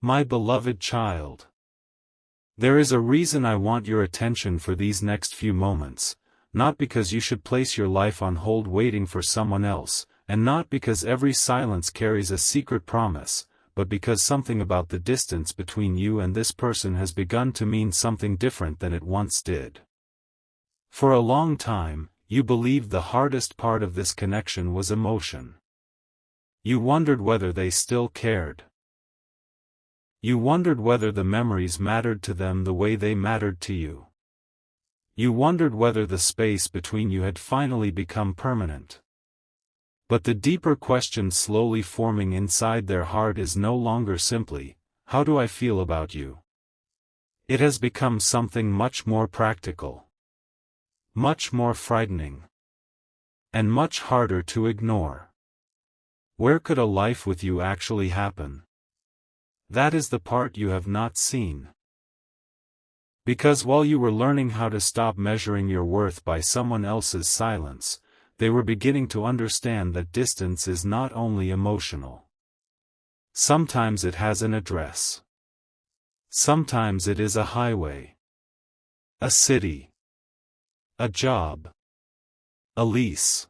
My beloved child. There is a reason I want your attention for these next few moments, not because you should place your life on hold waiting for someone else, and not because every silence carries a secret promise, but because something about the distance between you and this person has begun to mean something different than it once did. For a long time, you believed the hardest part of this connection was emotion. You wondered whether they still cared. You wondered whether the memories mattered to them the way they mattered to you. You wondered whether the space between you had finally become permanent. But the deeper question slowly forming inside their heart is no longer simply, "How do I feel about you?" It has become something much more practical, much more frightening, and much harder to ignore. Where could a life with you actually happen? That is the part you have not seen. Because while you were learning how to stop measuring your worth by someone else's silence, they were beginning to understand that distance is not only emotional. Sometimes it has an address. Sometimes it is a highway, a city, a job, a lease,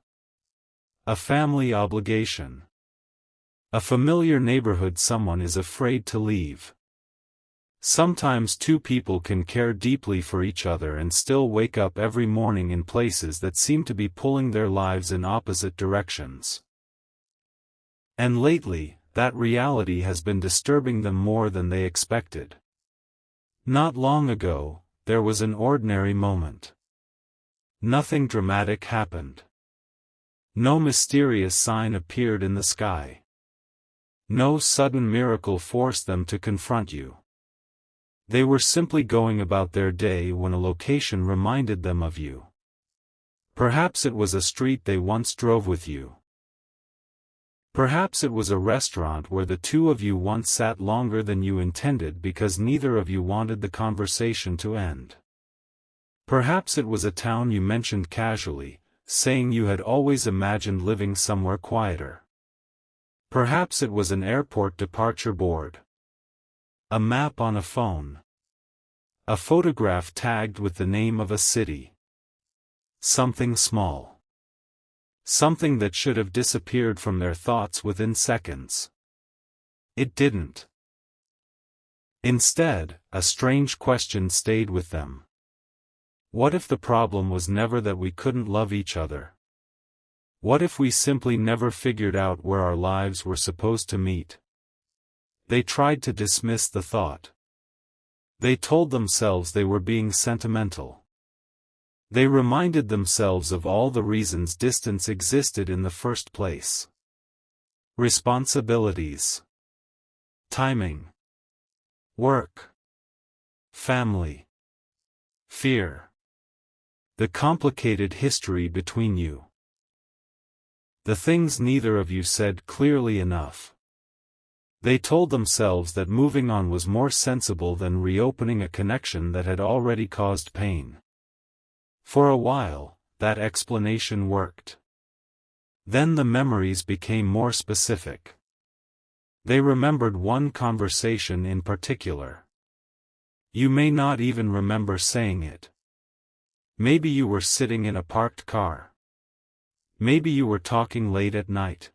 a family obligation, a familiar neighborhood someone is afraid to leave. Sometimes two people can care deeply for each other and still wake up every morning in places that seem to be pulling their lives in opposite directions. And lately, that reality has been disturbing them more than they expected. Not long ago, there was an ordinary moment. Nothing dramatic happened. No mysterious sign appeared in the sky. No sudden miracle forced them to confront you. They were simply going about their day when a location reminded them of you. Perhaps it was a street they once drove with you. Perhaps it was a restaurant where the two of you once sat longer than you intended because neither of you wanted the conversation to end. Perhaps it was a town you mentioned casually, saying you had always imagined living somewhere quieter. Perhaps it was an airport departure board. A map on a phone. A photograph tagged with the name of a city. Something small. Something that should have disappeared from their thoughts within seconds. It didn't. Instead, a strange question stayed with them. What if the problem was never that we couldn't love each other? What if we simply never figured out where our lives were supposed to meet? They tried to dismiss the thought. They told themselves they were being sentimental. They reminded themselves of all the reasons distance existed in the first place. Responsibilities. Timing. Work. Family. Fear. The complicated history between you. The things neither of you said clearly enough. They told themselves that moving on was more sensible than reopening a connection that had already caused pain. For a while, that explanation worked. Then the memories became more specific. They remembered one conversation in particular. You may not even remember saying it. Maybe you were sitting in a parked car. Maybe you were talking late at night.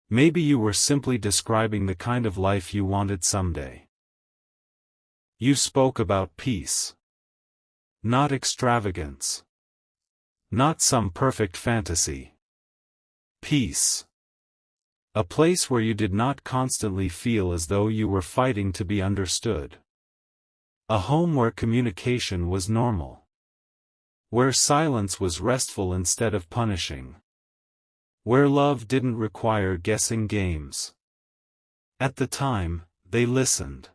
Maybe you were simply describing the kind of life you wanted someday. You spoke about peace. Not extravagance. Not some perfect fantasy. Peace. A place where you did not constantly feel as though you were fighting to be understood. A home where communication was normal. Where silence was restful instead of punishing. Where love didn't require guessing games. At the time, they listened.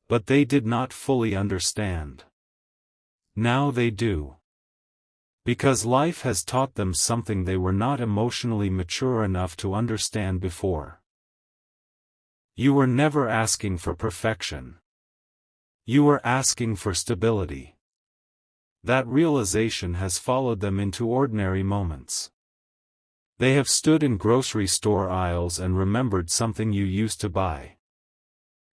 But they did not fully understand. Now they do. Because life has taught them something they were not emotionally mature enough to understand before. You were never asking for perfection. You were asking for stability. That realization has followed them into ordinary moments. They have stood in grocery store aisles and remembered something you used to buy.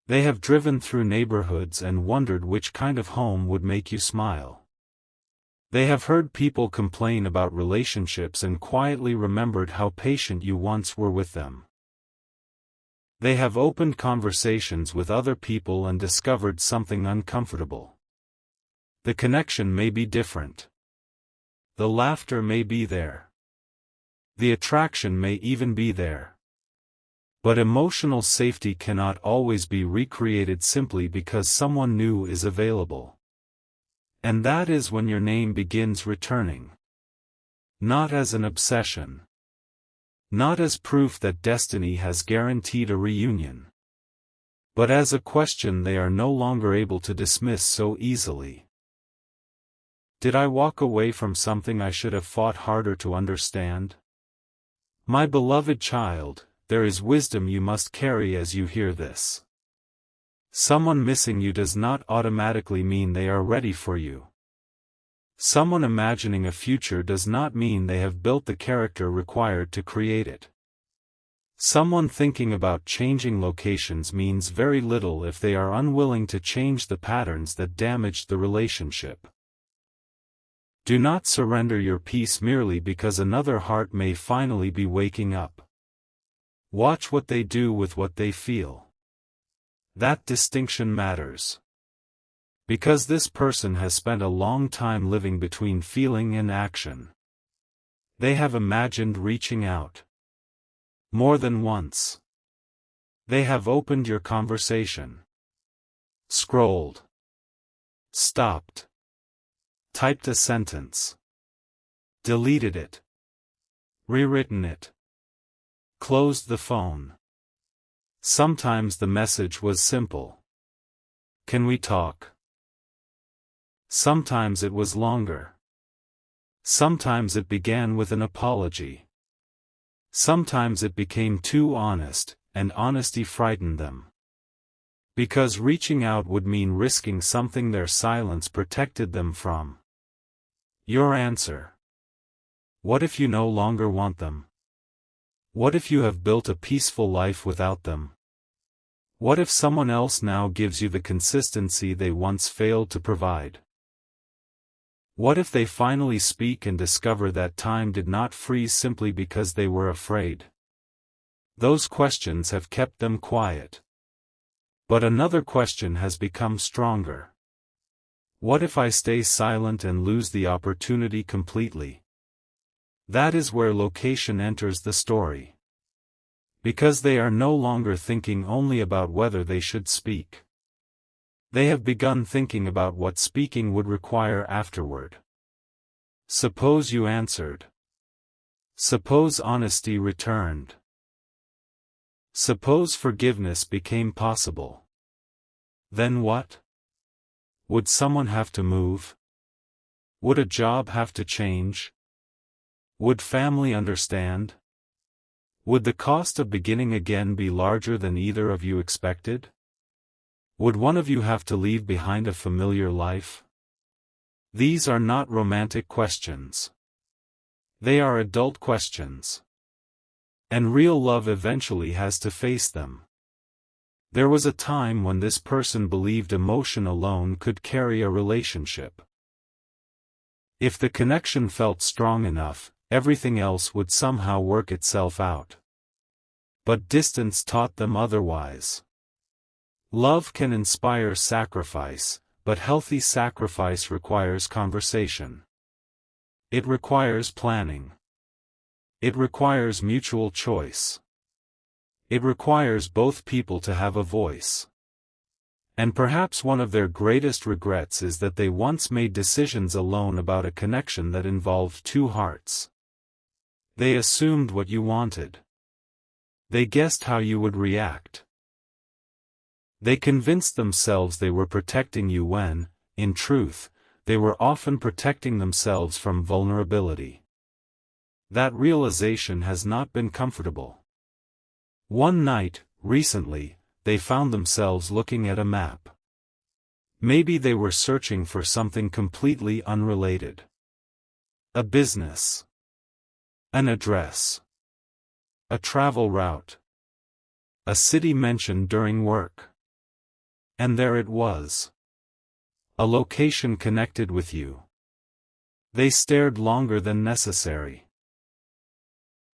They have driven through neighborhoods and wondered which kind of home would make you smile. They have heard people complain about relationships and quietly remembered how patient you once were with them. They have opened conversations with other people and discovered something uncomfortable. The connection may be different. The laughter may be there. The attraction may even be there. But emotional safety cannot always be recreated simply because someone new is available. And that is when your name begins returning. Not as an obsession. Not as proof that destiny has guaranteed a reunion. But as a question they are no longer able to dismiss so easily. Did I walk away from something I should have fought harder to understand? My beloved child, there is wisdom you must carry as you hear this. Someone missing you does not automatically mean they are ready for you. Someone imagining a future does not mean they have built the character required to create it. Someone thinking about changing locations means very little if they are unwilling to change the patterns that damaged the relationship. Do not surrender your peace merely because another heart may finally be waking up. Watch what they do with what they feel. That distinction matters. Because this person has spent a long time living between feeling and action. They have imagined reaching out. More than once. They have opened your conversation. Scrolled. Stopped. Typed a sentence. Deleted it. Rewritten it. Closed the phone. Sometimes the message was simple. Can we talk? Sometimes it was longer. Sometimes it began with an apology. Sometimes it became too honest, and honesty frightened them. Because reaching out would mean risking something their silence protected them from. Your answer. What if you no longer want them? What if you have built a peaceful life without them? What if someone else now gives you the consistency they once failed to provide? What if they finally speak and discover that time did not freeze simply because they were afraid? Those questions have kept them quiet. But another question has become stronger. What if I stay silent and lose the opportunity completely? That is where location enters the story. Because they are no longer thinking only about whether they should speak. They have begun thinking about what speaking would require afterward. Suppose you answered. Suppose honesty returned. Suppose forgiveness became possible. Then what? Would someone have to move? Would a job have to change? Would family understand? Would the cost of beginning again be larger than either of you expected? Would one of you have to leave behind a familiar life? These are not romantic questions. They are adult questions. And real love eventually has to face them. There was a time when this person believed emotion alone could carry a relationship. If the connection felt strong enough, everything else would somehow work itself out. But distance taught them otherwise. Love can inspire sacrifice, but healthy sacrifice requires conversation. It requires planning. It requires mutual choice. It requires both people to have a voice. And perhaps one of their greatest regrets is that they once made decisions alone about a connection that involved two hearts. They assumed what you wanted. They guessed how you would react. They convinced themselves they were protecting you when, in truth, they were often protecting themselves from vulnerability. That realization has not been comfortable. One night, recently, they found themselves looking at a map. Maybe they were searching for something completely unrelated. A business. An address. A travel route. A city mentioned during work. And there it was. A location connected with you. They stared longer than necessary.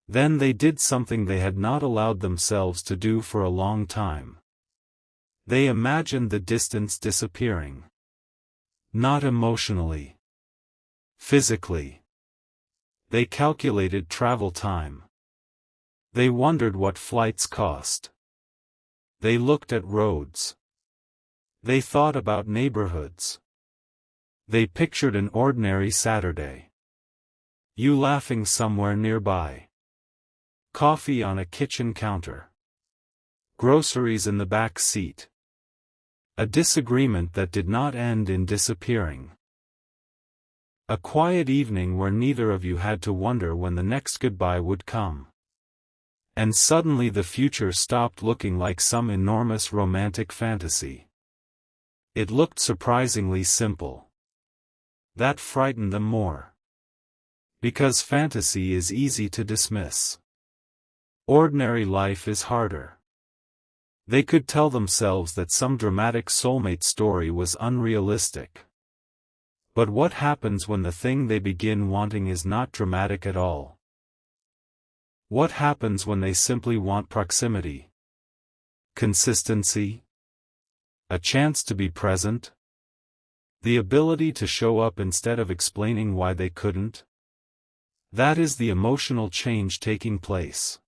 Then they did something they had not allowed themselves to do for a long time. They imagined the distance disappearing. Not emotionally. Physically. They calculated travel time. They wondered what flights cost. They looked at roads. They thought about neighborhoods. They pictured an ordinary Saturday. You laughing somewhere nearby. Coffee on a kitchen counter. Groceries in the back seat. A disagreement that did not end in disappearing. A quiet evening where neither of you had to wonder when the next goodbye would come. And suddenly the future stopped looking like some enormous romantic fantasy. It looked surprisingly simple. That frightened them more. Because fantasy is easy to dismiss. Ordinary life is harder. They could tell themselves that some dramatic soulmate story was unrealistic. But what happens when the thing they begin wanting is not dramatic at all? What happens when they simply want proximity? Consistency? A chance to be present? The ability to show up instead of explaining why they couldn't? That is the emotional change taking place.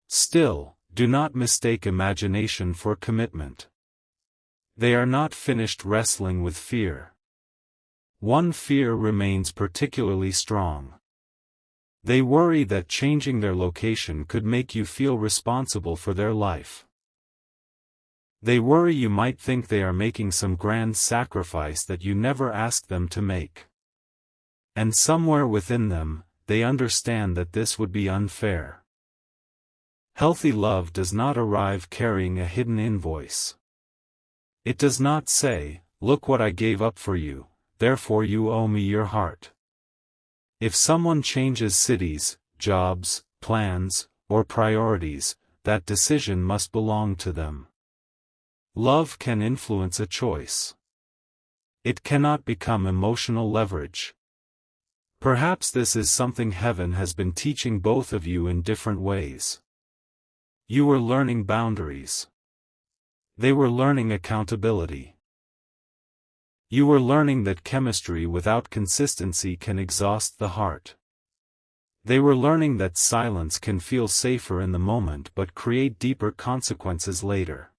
Still, do not mistake imagination for commitment. They are not finished wrestling with fear. One fear remains particularly strong. They worry that changing their location could make you feel responsible for their life. They worry you might think they are making some grand sacrifice that you never asked them to make. And somewhere within them, they understand that this would be unfair. Healthy love does not arrive carrying a hidden invoice. It does not say, "Look what I gave up for you, therefore you owe me your heart." If someone changes cities, jobs, plans, or priorities, that decision must belong to them. Love can influence a choice. It cannot become emotional leverage. Perhaps this is something heaven has been teaching both of you in different ways. You were learning boundaries. They were learning accountability. You were learning that chemistry without consistency can exhaust the heart. They were learning that silence can feel safer in the moment but create deeper consequences later.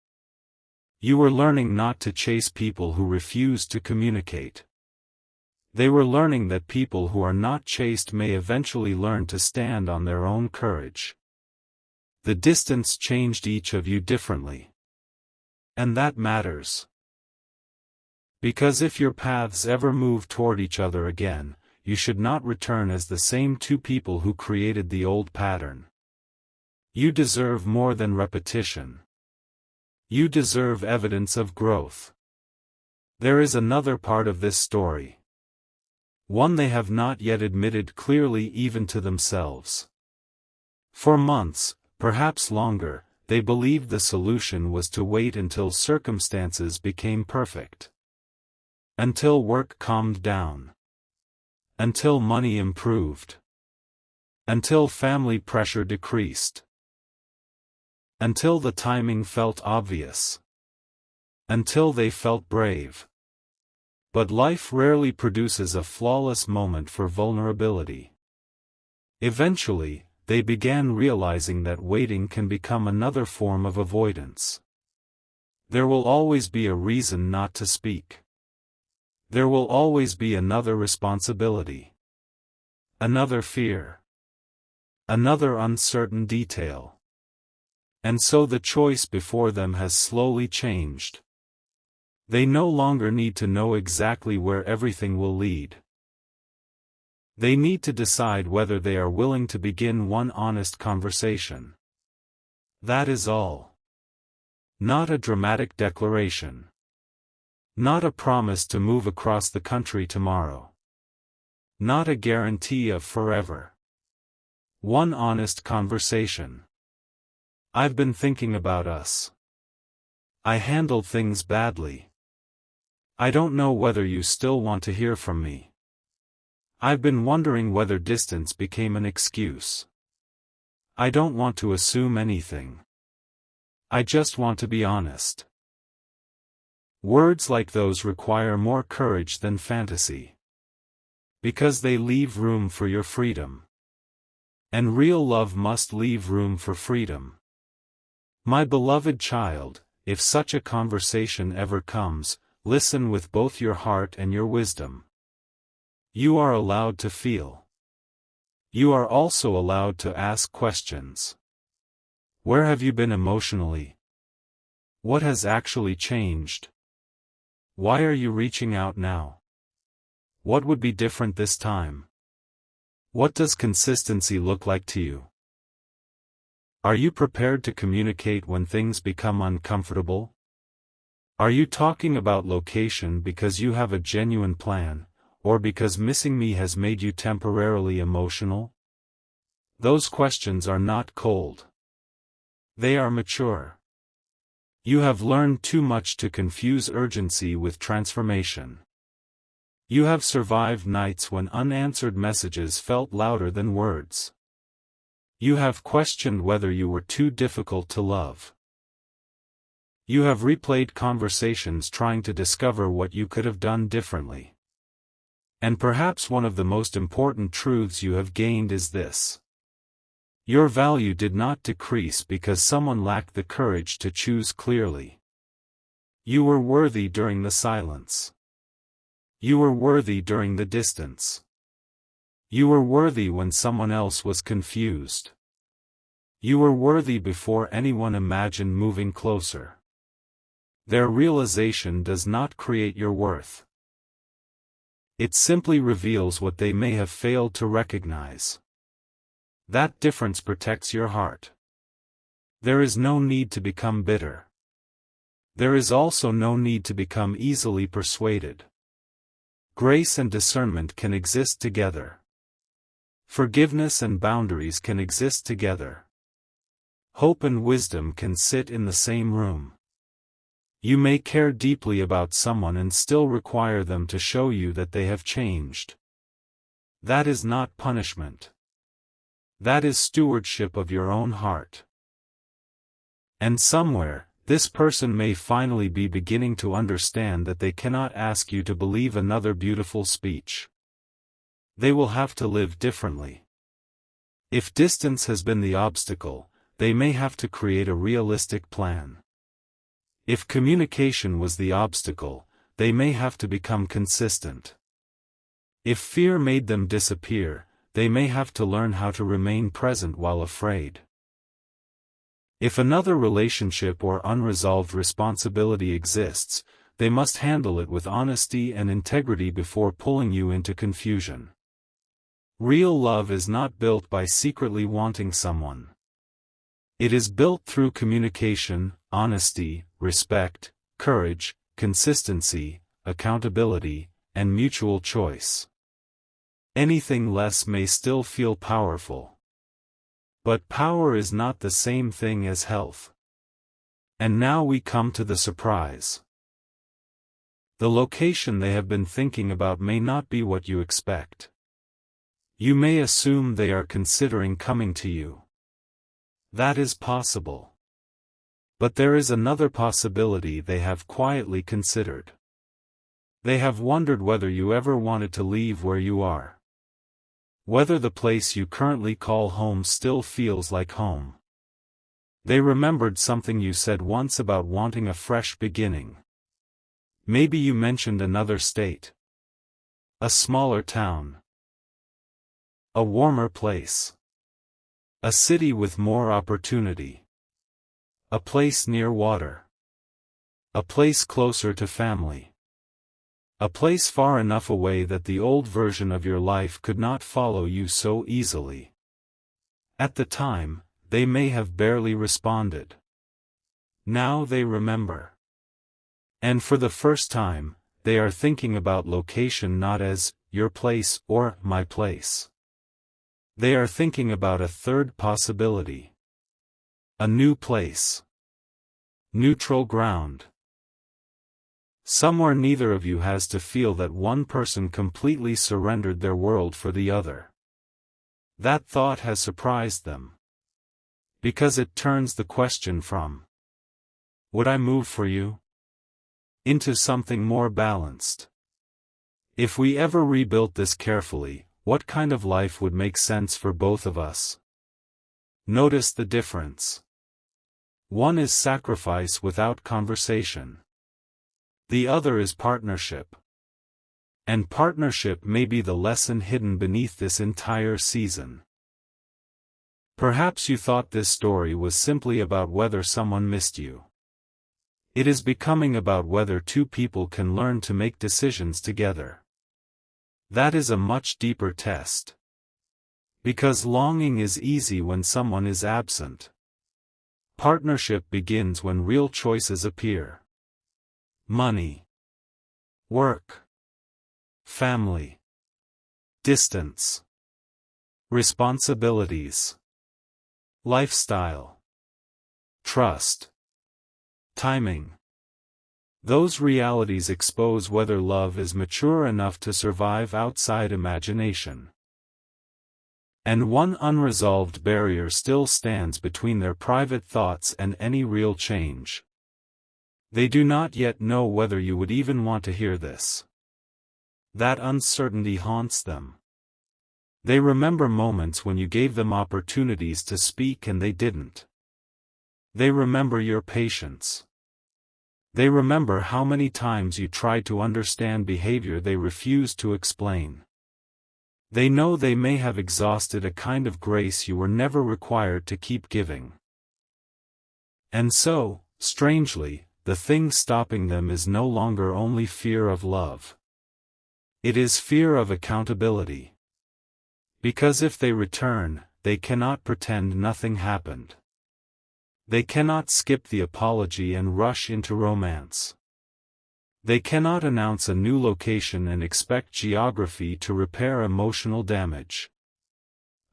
You were learning not to chase people who refuse to communicate. They were learning that people who are not chased may eventually learn to stand on their own courage. The distance changed each of you differently. And that matters. Because if your paths ever move toward each other again, you should not return as the same two people who created the old pattern. You deserve more than repetition. You deserve evidence of growth. There is another part of this story. One they have not yet admitted clearly even to themselves. For months, perhaps longer, they believed the solution was to wait until circumstances became perfect. Until work calmed down. Until money improved. Until family pressure decreased. Until the timing felt obvious. Until they felt brave. But life rarely produces a flawless moment for vulnerability. Eventually, they began realizing that waiting can become another form of avoidance. There will always be a reason not to speak. There will always be another responsibility. Another fear. Another uncertain detail. And so the choice before them has slowly changed. They no longer need to know exactly where everything will lead. They need to decide whether they are willing to begin one honest conversation. That is all. Not a dramatic declaration. Not a promise to move across the country tomorrow. Not a guarantee of forever. One honest conversation. I've been thinking about us. I handled things badly. I don't know whether you still want to hear from me. I've been wondering whether distance became an excuse. I don't want to assume anything. I just want to be honest. Words like those require more courage than fantasy. Because they leave room for your freedom. And real love must leave room for freedom. My beloved child, if such a conversation ever comes, listen with both your heart and your wisdom. You are allowed to feel. You are also allowed to ask questions. Where have you been emotionally? What has actually changed? Why are you reaching out now? What would be different this time? What does consistency look like to you? Are you prepared to communicate when things become uncomfortable? Are you talking about location because you have a genuine plan, or because missing me has made you temporarily emotional? Those questions are not cold. They are mature. You have learned too much to confuse urgency with transformation. You have survived nights when unanswered messages felt louder than words. You have questioned whether you were too difficult to love. You have replayed conversations trying to discover what you could have done differently. And perhaps one of the most important truths you have gained is this. Your value did not decrease because someone lacked the courage to choose clearly. You were worthy during the silence. You were worthy during the distance. You were worthy when someone else was confused. You were worthy before anyone imagined moving closer. Their realization does not create your worth. It simply reveals what they may have failed to recognize. That difference protects your heart. There is no need to become bitter. There is also no need to become easily persuaded. Grace and discernment can exist together. Forgiveness and boundaries can exist together. Hope and wisdom can sit in the same room. You may care deeply about someone and still require them to show you that they have changed. That is not punishment. That is stewardship of your own heart. And somewhere, this person may finally be beginning to understand that they cannot ask you to believe another beautiful speech. They will have to live differently. If distance has been the obstacle, they may have to create a realistic plan. If communication was the obstacle, they may have to become consistent. If fear made them disappear, they may have to learn how to remain present while afraid. If another relationship or unresolved responsibility exists, they must handle it with honesty and integrity before pulling you into confusion. Real love is not built by secretly wanting someone. It is built through communication, honesty, respect, courage, consistency, accountability, and mutual choice. Anything less may still feel powerful. But power is not the same thing as health. And now we come to the surprise. The location they have been thinking about may not be what you expect. You may assume they are considering coming to you. That is possible. But there is another possibility they have quietly considered. They have wondered whether you ever wanted to leave where you are. Whether the place you currently call home still feels like home. They remembered something you said once about wanting a fresh beginning. Maybe you mentioned another state. A smaller town. A warmer place. A city with more opportunity. A place near water. A place closer to family. A place far enough away that the old version of your life could not follow you so easily. At the time, they may have barely responded. Now they remember. And for the first time, they are thinking about location not as, your place or my place. They are thinking about a third possibility. A new place. Neutral ground. Somewhere neither of you has to feel that one person completely surrendered their world for the other. That thought has surprised them. Because it turns the question from, "Would I move for you?" into something more balanced. If we ever rebuilt this carefully, what kind of life would make sense for both of us? Notice the difference. One is sacrifice without conversation. The other is partnership. And partnership may be the lesson hidden beneath this entire season. Perhaps you thought this story was simply about whether someone missed you. It is becoming about whether two people can learn to make decisions together. That is a much deeper test. Because longing is easy when someone is absent. Partnership begins when real choices appear. Money, work, family, distance, responsibilities, lifestyle, trust, timing. Those realities expose whether love is mature enough to survive outside imagination. And one unresolved barrier still stands between their private thoughts and any real change. They do not yet know whether you would even want to hear this. That uncertainty haunts them. They remember moments when you gave them opportunities to speak and they didn't. They remember your patience. They remember how many times you tried to understand behavior they refused to explain. They know they may have exhausted a kind of grace you were never required to keep giving. And so, strangely, the thing stopping them is no longer only fear of love. It is fear of accountability. Because if they return, they cannot pretend nothing happened. They cannot skip the apology and rush into romance. They cannot announce a new location and expect geography to repair emotional damage.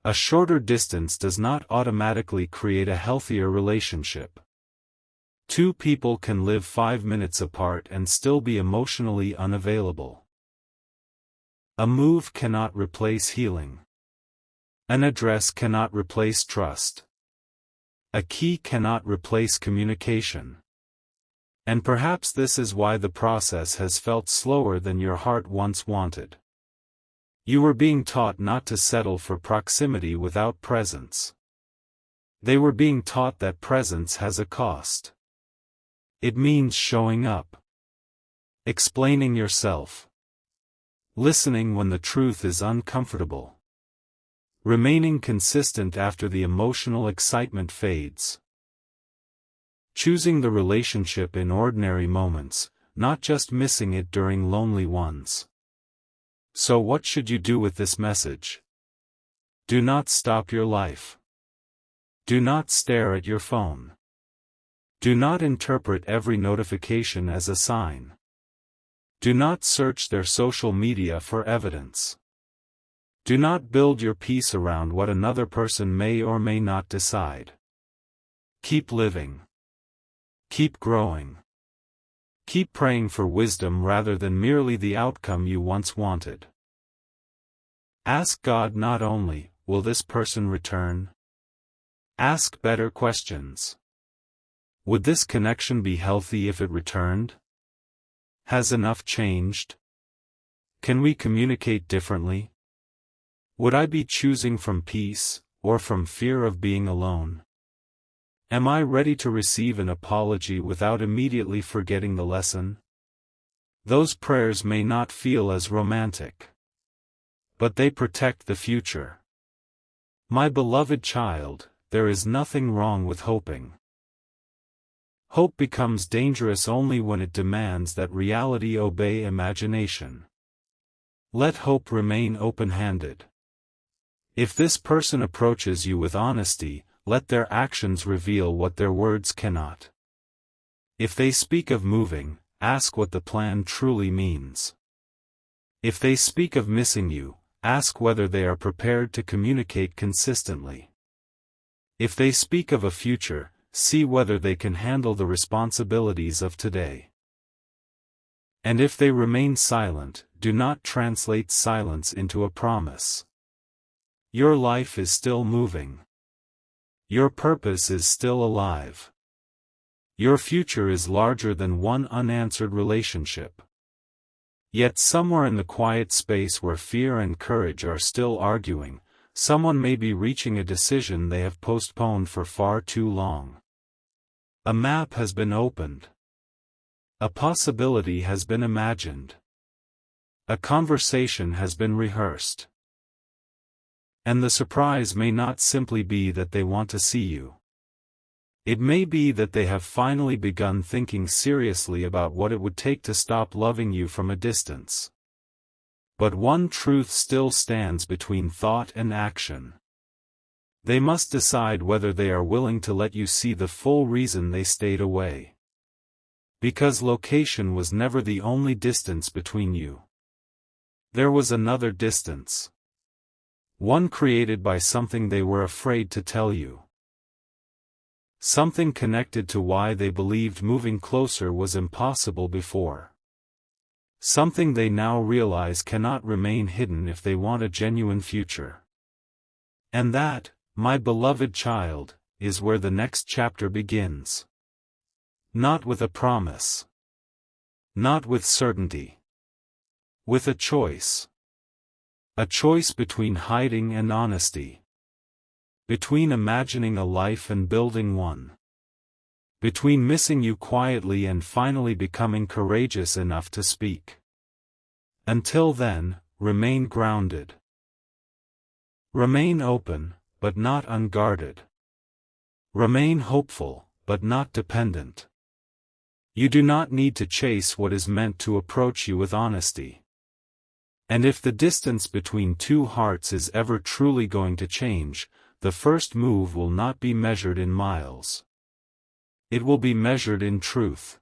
A shorter distance does not automatically create a healthier relationship. Two people can live 5 minutes apart and still be emotionally unavailable. A move cannot replace healing. An address cannot replace trust. A key cannot replace communication. And perhaps this is why the process has felt slower than your heart once wanted. You were being taught not to settle for proximity without presence. They were being taught that presence has a cost. It means showing up. Explaining yourself. Listening when the truth is uncomfortable. Remaining consistent after the emotional excitement fades. Choosing the relationship in ordinary moments, not just missing it during lonely ones. So what should you do with this message? Do not stop your life. Do not stare at your phone. Do not interpret every notification as a sign. Do not search their social media for evidence. Do not build your peace around what another person may or may not decide. Keep living. Keep growing. Keep praying for wisdom rather than merely the outcome you once wanted. Ask God not only, will this person return? Ask better questions. Would this connection be healthy if it returned? Has enough changed? Can we communicate differently? Would I be choosing from peace, or from fear of being alone? Am I ready to receive an apology without immediately forgetting the lesson? Those prayers may not feel as romantic. But they protect the future. My beloved child, there is nothing wrong with hoping. Hope becomes dangerous only when it demands that reality obey imagination. Let hope remain open-handed. If this person approaches you with honesty, let their actions reveal what their words cannot. If they speak of moving, ask what the plan truly means. If they speak of missing you, ask whether they are prepared to communicate consistently. If they speak of a future, see whether they can handle the responsibilities of today. And if they remain silent, do not translate silence into a promise. Your life is still moving. Your purpose is still alive. Your future is larger than one unanswered relationship. Yet somewhere in the quiet space where fear and courage are still arguing, someone may be reaching a decision they have postponed for far too long. A map has been opened. A possibility has been imagined. A conversation has been rehearsed. And the surprise may not simply be that they want to see you. It may be that they have finally begun thinking seriously about what it would take to stop loving you from a distance. But one truth still stands between thought and action. They must decide whether they are willing to let you see the full reason they stayed away. Because location was never the only distance between you. There was another distance. One created by something they were afraid to tell you. Something connected to why they believed moving closer was impossible before. Something they now realize cannot remain hidden if they want a genuine future. And that, my beloved child, is where the next chapter begins. Not with a promise. Not with certainty. With a choice. A choice between hiding and honesty. Between imagining a life and building one. Between missing you quietly and finally becoming courageous enough to speak. Until then, remain grounded. Remain open, but not unguarded. Remain hopeful, but not dependent. You do not need to chase what is meant to approach you with honesty. And if the distance between two hearts is ever truly going to change, the first move will not be measured in miles. It will be measured in truth.